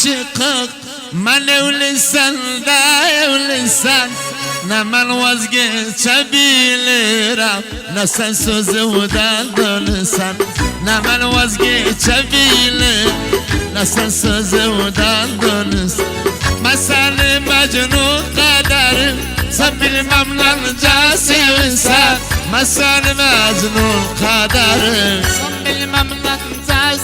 aşıkık men evlisan da evlisan ne men vazgeçebilirim ne sen sözümden dönsen ne men vazgeçebilirim ne sen sözümden dönsen ben seni Mecnun kaderim sen bilmem nece sevinsen ben seni Mecnun kaderim sen bilmem nece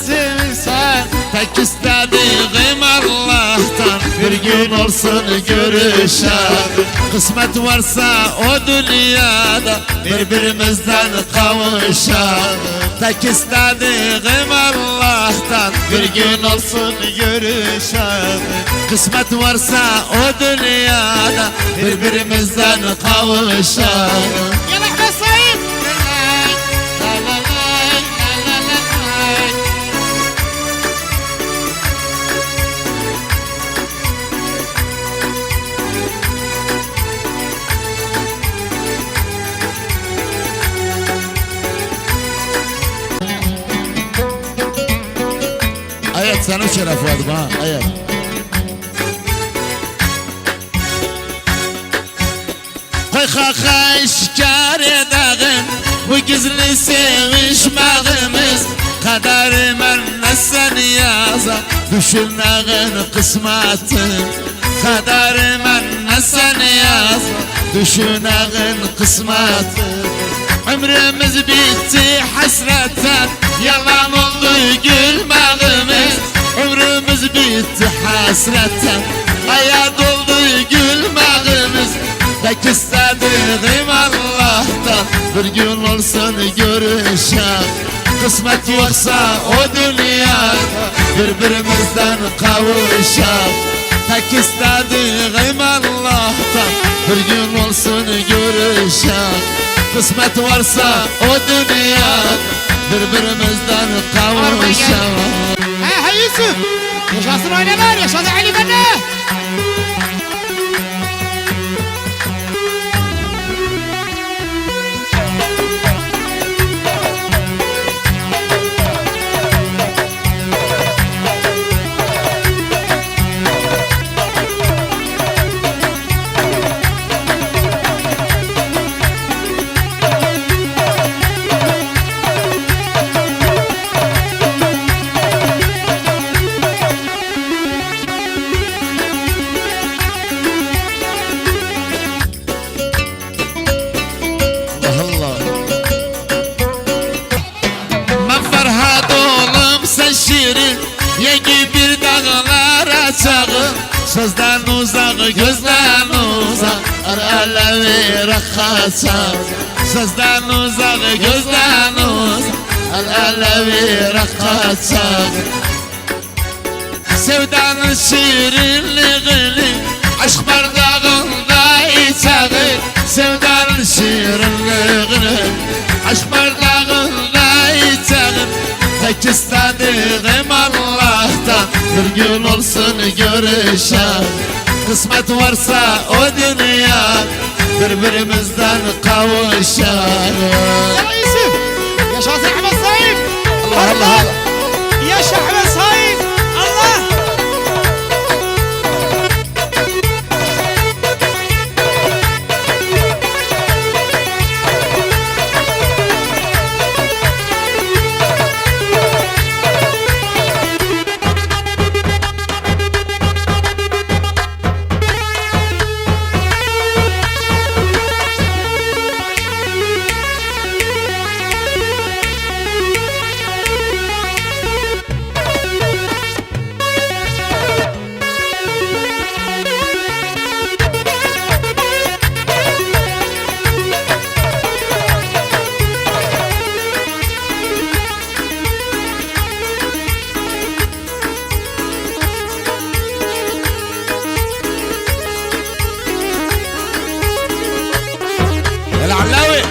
sevinsen tek istediğim Allah'tan bir gün olsun görüşelim kısmet varsa o dünyada birbirimizden kavuşalım tek istediğim Allah'tan bir gün olsun görüşelim kısmet varsa o dünyada birbirimizden kavuşalım. Yalakla sahip. Evet sana şeref vardım ha. Evet. Koy kaka işkar edeğin bu gizli sevişmeğimiz kaderime ne sen yaza düşüneğin kısmetin kaderime ne sen yaza düşüneğin kısmetin ömrümüz bitti hasretten yalan oldu gülmeğimiz ömrümüz bitti hasretten hayat oldu gülmeğimiz tek istediğim Allah'tan bir gün olsun görüşelim kısmet yoksa o dünyada birbirimizden kavuşalım tek istediğim Allah'tan bir gün olsun görüşelim kısmet varsa o dünyada birbirimizden kavuşalım. Hey Yusuf, yaşasın oynalar, yaşasın Ali Benne. Yegi bir dağlara çağır sözden uzak gözden uzak el rakkaçar sözden uzak gözden uzak el rakkaçar sevdanın şirinliğini aşk bardağında içerir sevdanın şirinliğini aşk bardağında içerir tek istediğim Allah'tan bir gün olsun görüşelim kısmet varsa o dünya birbirimizden kavuşalım. Ya Yusuf, yaşasın Ahmet Sahip. Allah Allah Allah. Yaşa Ahmet Sahip. Allah. العلاوي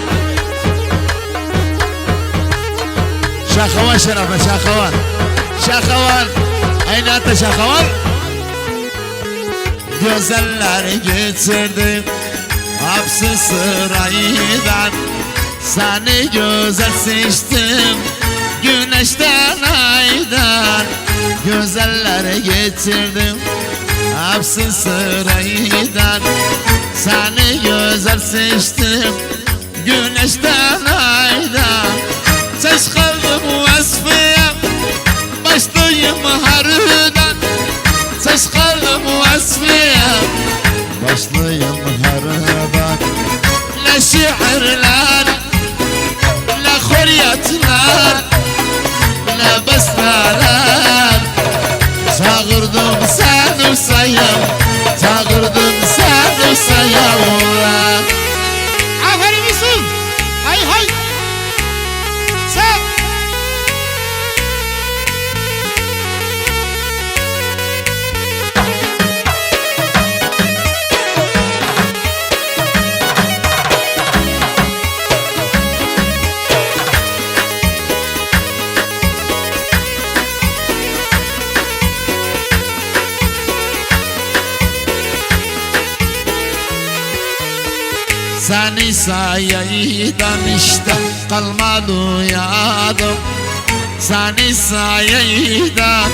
شاخوان شرفه شاخوان شاخوان أين أنت شاخوان Güzeller getirdim hapsi sıraydan seni güzel seçtim güneşten aydan Güzeller getirdim hepsi sıraydan. Seni güzel seçtim güneşten aydan. Seç kaldım vasfiye başlayayım hardan. Seç kaldım vasfiye başlayayım hardan. Ne şiirler ne kuryatlar ne besteler. Çağırdım seni sayım, çağırdım seni sayım. Aferin Yusuf. Hay hay. Sen. Seni sayaydan işte kalmadı yadım. Seni sayaydan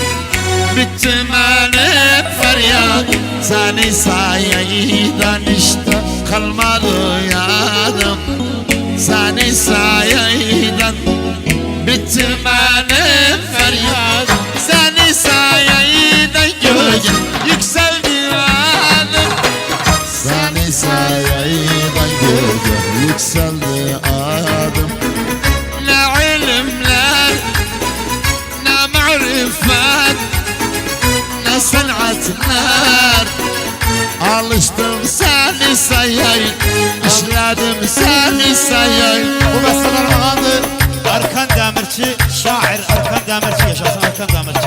bitti benim feryadım. Seni sayaydan işte kalmadı yadım. Seni sayaydan bitti benim feryadım. Seni sayaydan göğe yükseldi adım. Seni sayaydan göğe yükseldi adım. Ne ilimler ne marifet ne sanatlar. Alıştım seni sayay, işledim seni sayay. Bu bestelerin adı Erkan Demirci, şair Erkan Demirci, yaşasın Erkan Demirci.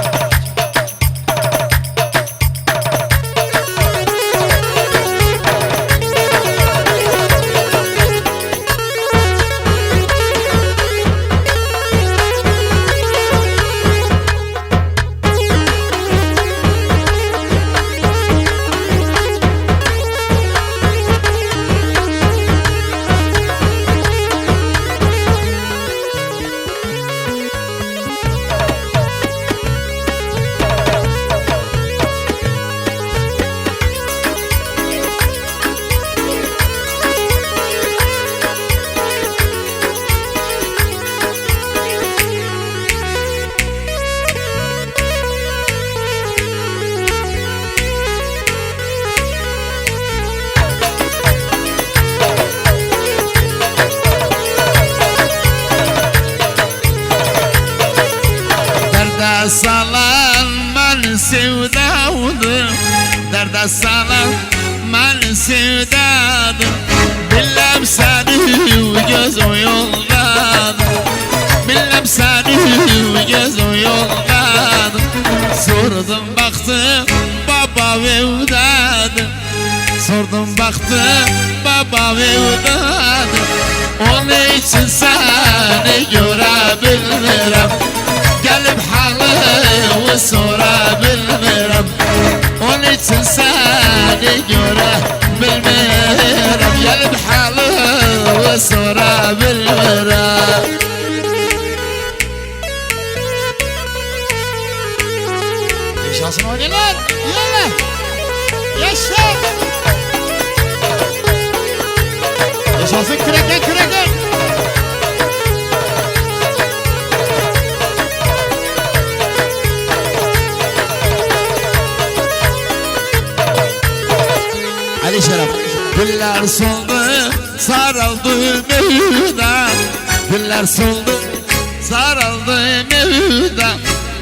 Derde salan ben sevdadım. Derde salan ben sevdadım. Bilmem seni gözüm yolladım. Bilmem seni gözüm yolladım. Sordum baktım baba evladım. Sordum baktım baba evladım. Onun için seni görebilirim. Gelip halımı sorabilirim. Onun için seni görebilirim. Gelip halımı sorabilirim. yaşasın oynayan. Yalla. Yaşa. Yaşasın kürekler kürekler. Ali Şeref. Güller soldu sarıldı mevda. Güller soldu sarıldı mevda.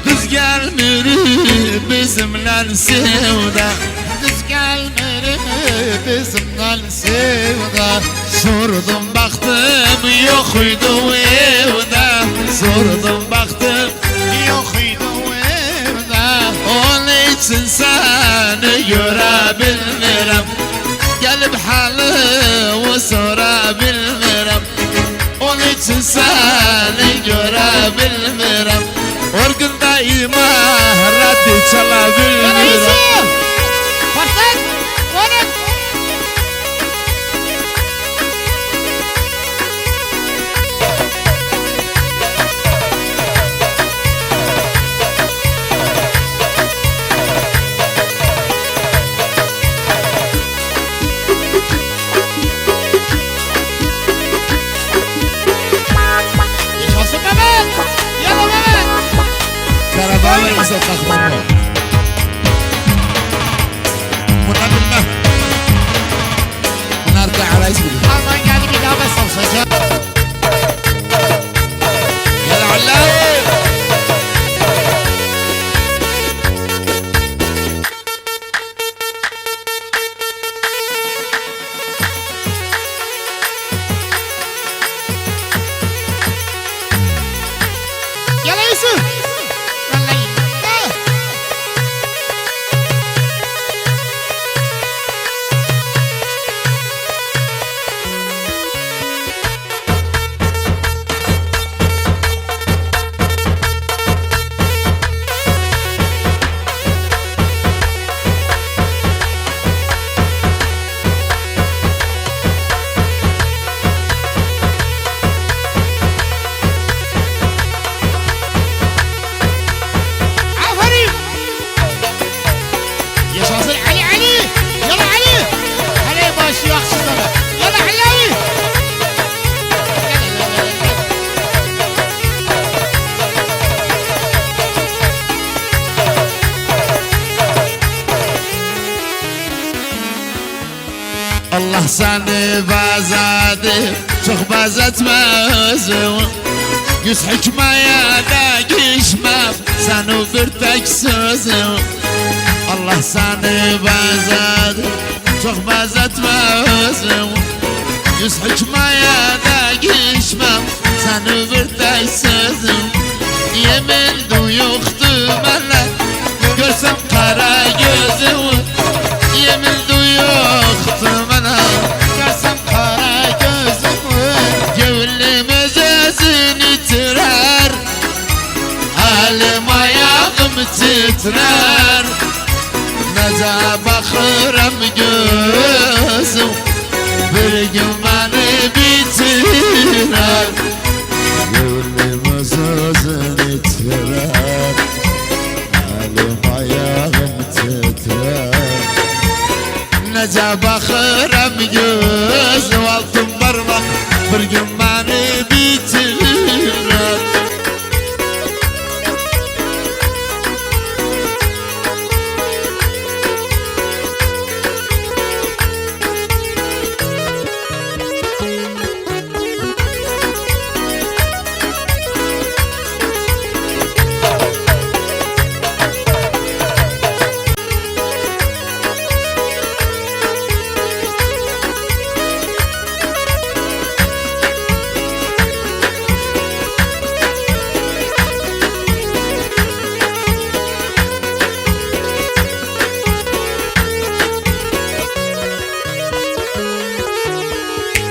Kız gelmir bizimle sevda. Kız gelmir bizimle sevda. Sordum baktım yokuydu evde. Sordum baktım yokuydu evde. Onun için seni görebilirim. Gelip halımı sorabilirim. Onun için seni görebilirim. Orgunda imaratı çalabilirim. Partner. Oğlum. Haber mesela takmam mı? Buna bilmem. Bunlar da arayız biliyor. Aman geldi bir daha basılsın. يا العلاوي Yala Yusuf. Vallahi. Ah. Aferin. Yaşasın Ali Ali. Yala Ali. Ali başı yaksızları. Yala Ali. Allah seni bazadı, çok baz etme özüm. Yüz hikmeye de geçmem, sen o bir tek sözüm. Allah seni bazadı, çok baz etme özüm. Yüz hikmeye de geçmem, sen o bir tek sözüm. Yemin duyuktu bana, görsem kara gözüm. Yemin duyuktu bana, Görsem kara gözümü. gönlüm özünü titrer, elim ayağım titrer. Nece bakırım gözüm, bir gün beni bitirer. Gönlüm özünü titrer, elim ayağım titrer. Nece bakırım gözüm, altın parmak bir gün beni bitirer.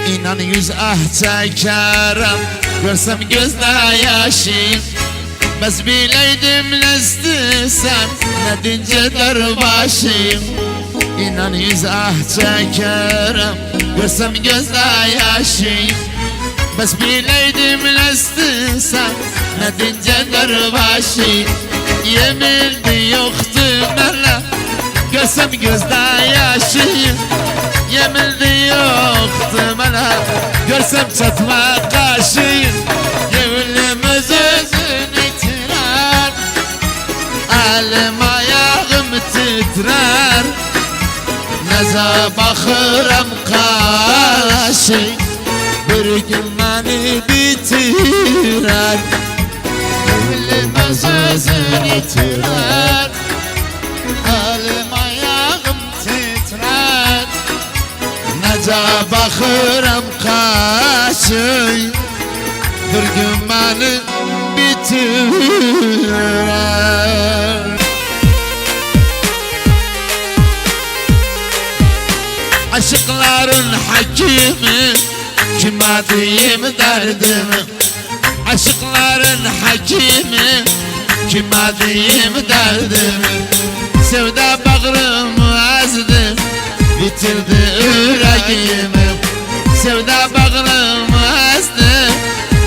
İnan yüz çekerim, görsem gözde yaşım. Bes bileydim ne istesem, ne dince başım. İnan yüz çekerim, görsem gözde yaşım. Bes bileydim ne istesem, ne dince başım. Yemin yoktu bana, görsem gözde yaşım. Yemin yoktu bana, görsem çatma kaşıyım. Gönlüm özünü titrer, elim ayağım titrer. Neze bakırım kaşı, bir gün beni bitirer. Gönlüm özünü titrer, elim ayağım titrer. Nece bakırım kaşı, bir gün beni bitirer. Aşıkların hakimi, kime diyeyim derdimi. Aşıkların hakimi, kime diyeyim derdimi. Sevda bağrımı ezdi, bitirdi yüreğimi. Sevda bağrımı ezdi,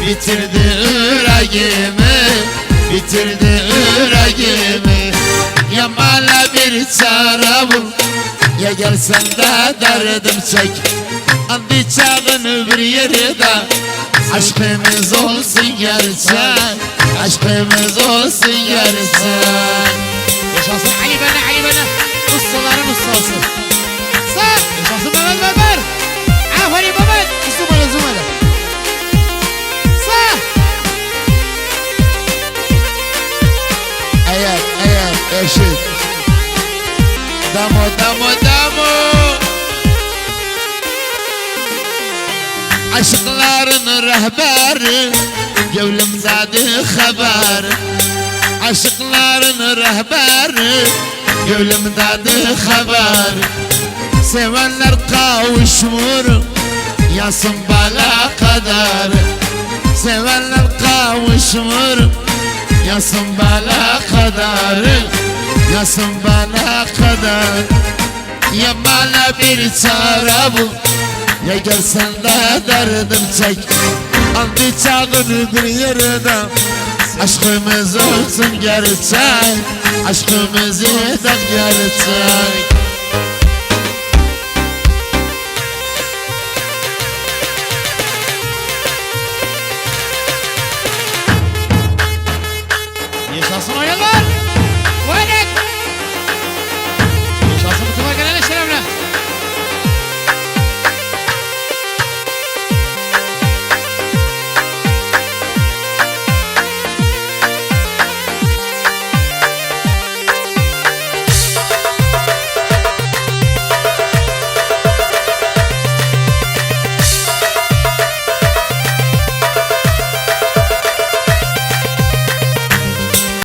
bitirdi yüreğimi. Bitirdi yüreğimi. Yamala bir çare bul, ya gelsen de derdim çek. Andi çağın bir yerde, Aşkımız olsun gerçek, aşkımız olsun gerçek. Yaşasın Ali Bana, Ali Bana. Ustaların ustası. Sağ. Yaşasın Mehmet Berber. Aferin Mehmet. Zumala zumala. Sağ. Eğer eşit. Damo. Aşıkların rehberi, gönlümdedir haber. Aşıkların rehberi, gönlümdedir haber. Sevenler kavuşmur, yasın bala kadar. Sevenler kavuşmur, yasın bala kadar. Yasın bana kadar. Ya bana bir çare bul, ya gelsen de derdim çek. Andı çağını bir yerde, aşkımız olsun gerçek, aşkımızı da gerçek. Yaşasın oyalar. Vay